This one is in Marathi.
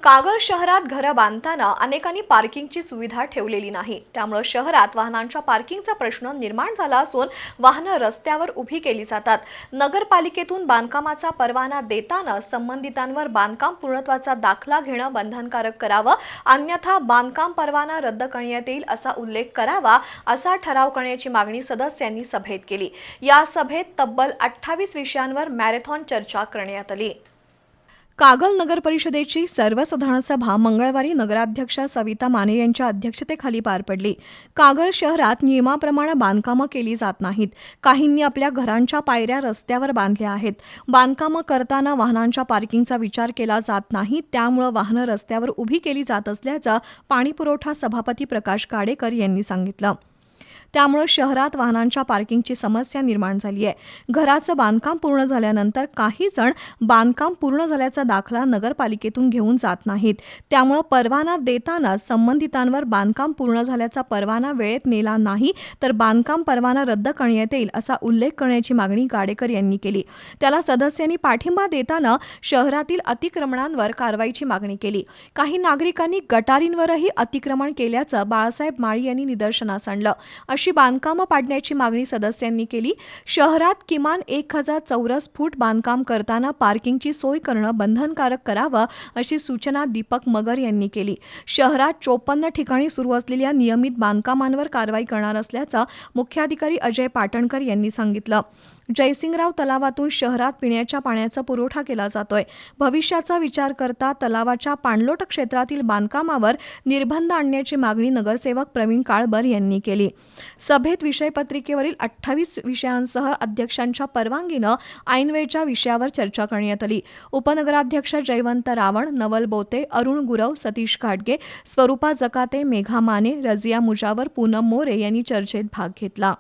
कागल शहरात घरं बांधताना अनेकांनी पार्किंगची सुविधा ठेवलेली नाही। त्यामुळे शहरात वाहनांच्या पार्किंगचा प्रश्न निर्माण झाला असून वाहनं रस्त्यावर उभी केली जातात। नगरपालिकेतून बांधकामाचा परवाना देताना संबंधितांवर बांधकाम पूर्णत्वाचा दाखला घेणं बंधनकारक करावं, अन्यथा बांधकाम परवाना रद्द करण्यात येईल असा उल्लेख करावा, असा ठराव करण्याची मागणी सदस्यांनी सभेत केली। या सभेत तब्बल 28 विषयांवर मॅरेथॉन चर्चा करण्यात आली। कागल नगर परिषदेची सर्वसाधारण सभा मंगळवारी नगराध्यक्षा सविता माने यांच्या अध्यक्षतेखाली पार पडली। कागल शहरात नियमाप्रमाणे बांधकामं केली जात नाहीत। काहींनी आपल्या घरांच्या पायऱ्या रस्त्यावर बांधल्या आहेत। बांधकामं करताना वाहनांच्या पार्किंगचा विचार केला जात नाही, त्यामुळे वाहनं रस्त्यावर उभी केली जात असल्याचं पाणीपुरवठा सभापती प्रकाश काडेकर यांनी सांगितलं। त्यामुळे शहरात वाहनांच्या पार्किंगची समस्या निर्माण झाली आहे। घराचं बांधकाम पूर्ण झाल्यानंतर काही जण बांधकाम पूर्ण झाल्याचा दाखला नगरपालिकेतून घेऊन जात नाहीत। त्यामुळे परवाना देताना संबंधितांवर बांधकाम पूर्ण झाल्याचा परवाना वेळेत नेला नाही तर बांधकाम परवाना रद्द करण्यात येईल असा उल्लेख करण्याची मागणी गाडेकर यांनी केली। त्याला सदस्यांनी पाठिंबा देताना शहरातील अतिक्रमणांवर कारवाईची मागणी केली। काही नागरिकांनी गटारींवरही अतिक्रमण केल्याचं बाळासाहेब माळी यांनी निदर्शनास आणलं। अशी बांधकामं पाडण्याची मागणी सदस्यांनी केली। शहरात किमान 1000 चौरस फूट बांधकाम करताना पार्किंगची सोय करणं बंधनकारक करावं अशी सूचना दीपक मगर यांनी केली। शहरात 54 ठिकाणी सुरू असलेल्या नियमित बांधकामांवर कारवाई करणार असल्याचं मुख्याधिकारी अजय पाटणकर यांनी सांगितलं। जयसिंगराव तलावातून शहरात पिण्याच्या पाण्याचा पुरवठा केला जातोय। भविष्याचा विचार करता तलावाच्या पाणलोट क्षेत्रातील बांधकामावर निर्बंध आणण्याची मागणी नगरसेवक प्रवीण काळबर यांनी केली। सभेत विषयपत्रिकेवरील 28 विषयांसह अध्यक्षांच्या परवानगीनं ऐनवेळच्या विषयावर चर्चा करण्यात आली। उपनगराध्यक्ष जयवंत रावण, नवल बोते, अरुण गुरव, सतीश घाटगे, स्वरूपा जकाते, मेघा माने, रजिया मुजावर, पूनम मोरे यांनी चर्चेत भाग घेतला।